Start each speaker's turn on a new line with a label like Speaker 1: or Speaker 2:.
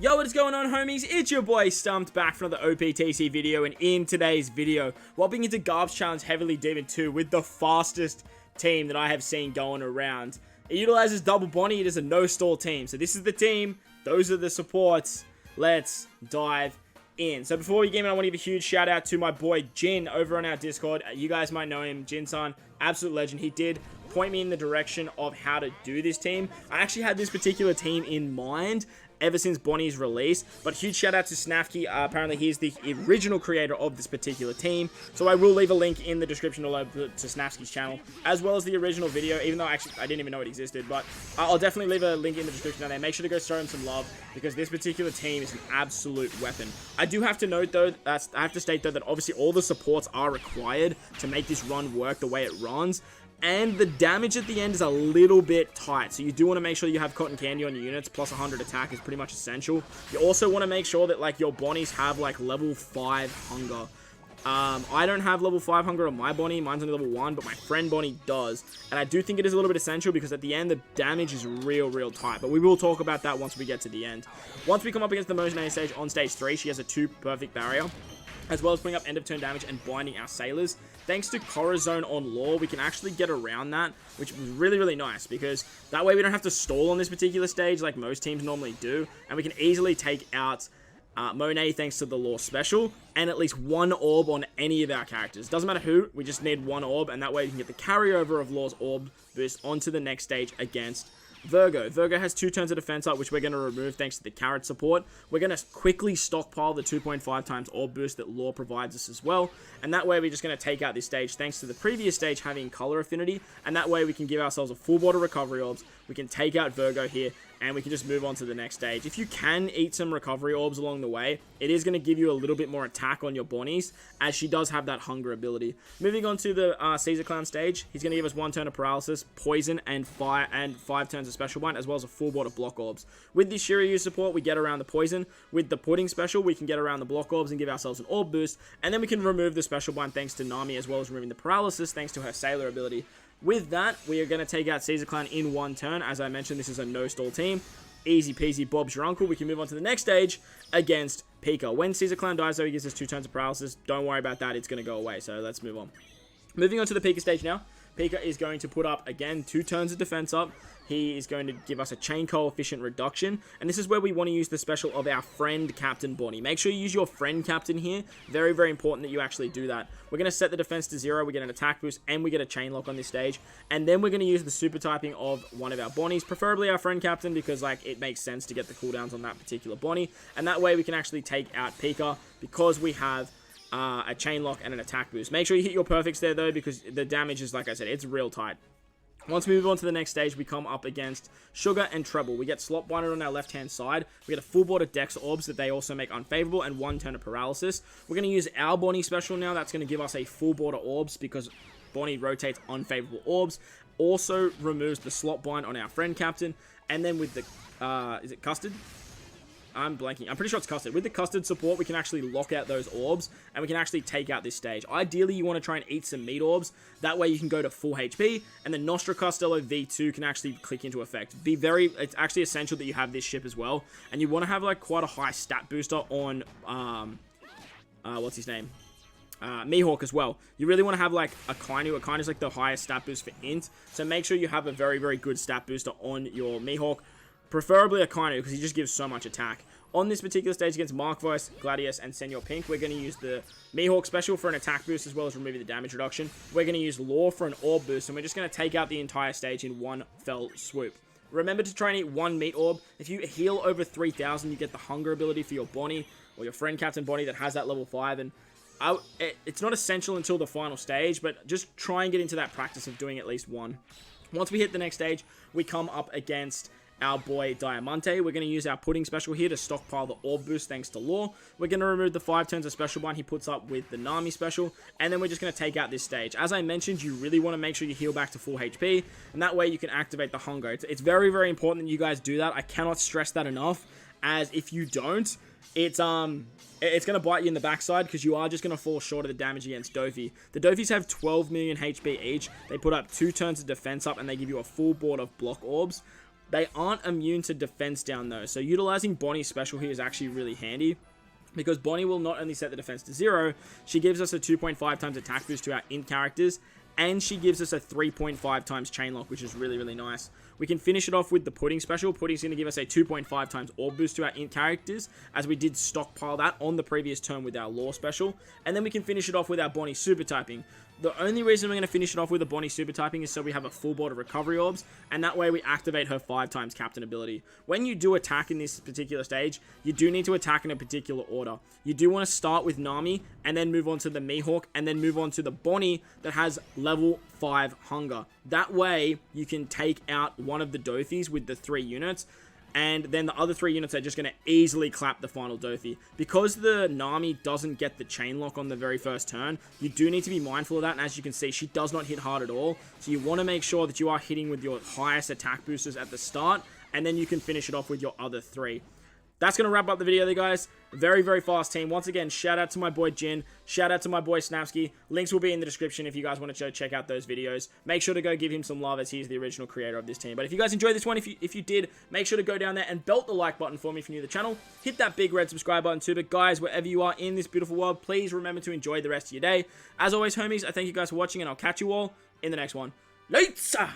Speaker 1: Yo, what is going on, homies? It's your boy StumpD back for another OPTC video, and in today's video, we're hopping into Garp's challenge heavily Demon 2 with the fastest team that I have seen going around. It utilizes double Bonney. It is a no-stall team. So this is the team. Those are the supports. Let's dive in. So before we get in, I want to give a huge shout out to my boy Jin over on our Discord. You guys might know him. Jin-san, absolute legend. He did point me in the direction of how to do this team. I actually had this particular team in mind ever since Bonney's release, but huge shout out to Snafkin. Apparently he's the original creator of this particular team, so I will leave a link in the description below to Snafkin's channel, as well as the original video, even though actually I didn't even know it existed, but I'll definitely leave a link in the description down there. Make sure to go show him some love, because this particular team is an absolute weapon. I do have to note though, I have to state though, that obviously all the supports are required to make this run work the way it runs, and the damage at the end is a little bit tight, so you do want to make sure you have cotton candy on your units, plus 100 attack is pretty much essential. You also want to make sure that like your Bonnies have like level 5 hunger. I don't have level 5 hunger on my Bonney, mine's only level 1, but my friend Bonney does, and I do think it is a little bit essential because at the end the damage is real tight, but we will talk about that once we get to the end. Once we come up against the Mojang stage on stage 3, she has a 2 perfect barrier, as well as putting up end of turn damage and binding our sailors. Thanks to Corazon on lore, we can actually get around that, which was really nice, because that way we don't have to stall on this particular stage like most teams normally do, and we can easily take out Monet thanks to the lore special, and at least 1 orb on any of our characters. Doesn't matter who, we just need 1 orb, and that way we can get the carryover of lore's orb boost onto the next stage against Virgo. Virgo has 2 turns of defense up, which we're going to remove thanks to the carrot support. We're going to quickly stockpile the 2.5 times orb boost that lore provides us as well, and that way we're just going to take out this stage thanks to the previous stage having color affinity, and that way we can give ourselves a full border recovery orbs. We can take out Virgo here, and we can just move on to the next stage. If you can eat some recovery orbs along the way, it is going to give you a little bit more attack on your Bonnies, as she does have that hunger ability. Moving on to the Caesar Clown stage, he's going to give us 1 turn of paralysis, poison, and fire, and 5 turns of special bind, as well as a full board of block orbs. With the Shiryu support, we get around the poison. With the pudding special, we can get around the block orbs and give ourselves an orb boost, and then we can remove the special bind thanks to Nami, as well as removing the paralysis thanks to her sailor ability. With that, we are going to take out Caesar Clown in 1 turn. As I mentioned, this is a no-stall team. Easy peasy, Bob's your uncle. We can move on to the next stage against PeaChill. When Caesar Clown dies, though, he gives us 2 turns of paralysis. Don't worry about that. It's going to go away. So let's move on. Moving on to the PeaChill stage now. PeaChill is going to put up, again, 2 turns of defense up. He is going to give us a chain coefficient reduction, and this is where we want to use the special of our friend Captain Bonney. Make sure you use your friend Captain here. Very important that you actually do that. We're going to set the defense to 0, we get an attack boost, and we get a chain lock on this stage, and then we're going to use the super typing of one of our Bonnies, preferably our friend Captain, because like it makes sense to get the cooldowns on that particular Bonney, and that way we can actually take out PeaChill because we have a chain lock and an attack boost. Make sure you hit your perfects there though, because the damage is, like I said, it's real tight. Once we move on to the next stage, we come up against Sugar and Treble. We get slot binded on our left-hand side. We get a full board of Dex orbs that they also make unfavorable, and 1 turn of paralysis. We're going to use our Bonney special now. That's going to give us a full board of orbs because Bonney rotates unfavorable orbs. Also removes the slot bind on our friend Captain. And then with the, is it Custard? I'm blanking. I'm pretty sure it's Custard. With the Custard support, we can actually lock out those orbs, and we can actually take out this stage. Ideally, you want to try and eat some meat orbs. That way, you can go to full HP, and the Nostra Costello V2 can actually click into effect. It's actually essential that you have this ship as well, and you want to have like quite a high stat booster on, what's his name? Mihawk as well. You really want to have like a Kainu. A Kainu is like the highest stat boost for INT, so make sure you have a very good stat booster on your Mihawk. Preferably a Kainu, because he just gives so much attack. On this particular stage against Mark Voice, Gladius, and Senor Pink, we're going to use the Mihawk special for an attack boost, as well as removing the damage reduction. We're going to use Lore for an orb boost, and we're just going to take out the entire stage in 1 fell swoop. Remember to try and eat 1 meat orb. If you heal over 3,000, you get the hunger ability for your Bonney, or your friend Captain Bonney that has that level 5, and it's not essential until the final stage, but just try and get into that practice of doing at least 1. Once we hit the next stage, we come up against our boy Diamante. We're going to use our pudding special here to stockpile the orb boost thanks to lore. We're going to remove the 5 turns of special bind he puts up with the Nami special, and then we're just going to take out this stage. As I mentioned, you really want to make sure you heal back to full HP, and that way you can activate the hunger. It's very important that you guys do that. I cannot stress that enough, as if you don't, it's going to bite you in the backside, because you are just going to fall short of the damage against Doffy. The Doffys have 12 million HP each. They put up 2 turns of defense up, and they give you a full board of block orbs. They aren't immune to defense down though, so utilizing Bonney's special here is actually really handy. Because Bonney will not only set the defense to 0, she gives us a 2.5 times attack boost to our int characters, and she gives us a 3.5 times chain lock, which is really, really nice. We can finish it off with the Pudding special. Pudding's going to give us a 2.5 times orb boost to our int characters, as we did stockpile that on the previous turn with our lore special. And then we can finish it off with our Bonney super typing. The only reason we're going to finish it off with a Bonney super typing is so we have a full board of recovery orbs, and that way we activate her 5 times captain ability. When you do attack in this particular stage, you do need to attack in a particular order. You do want to start with Nami, and then move on to the Mihawk, and then move on to the Bonney that has level 5 hunger. That way, you can take out one of the Dothys with the 3 units, and then the other 3 units are just going to easily clap the final Doffy. Because the Nami doesn't get the chain lock on the very first turn, you do need to be mindful of that, and as you can see, she does not hit hard at all. So you want to make sure that you are hitting with your highest attack boosters at the start, and then you can finish it off with your other 3. That's going to wrap up the video there, guys. Very, very fast team. Once again, shout out to my boy Jin. Shout out to my boy Snafkin. Links will be in the description if you guys want to go check out those videos. Make sure to go give him some love, as he's the original creator of this team. But if you guys enjoyed this one, if you did, make sure to go down there and belt the like button for me if you're new to the channel. Hit that big red subscribe button too. But guys, wherever you are in this beautiful world, please remember to enjoy the rest of your day. As always, homies, I thank you guys for watching, and I'll catch you all in the next one. Later!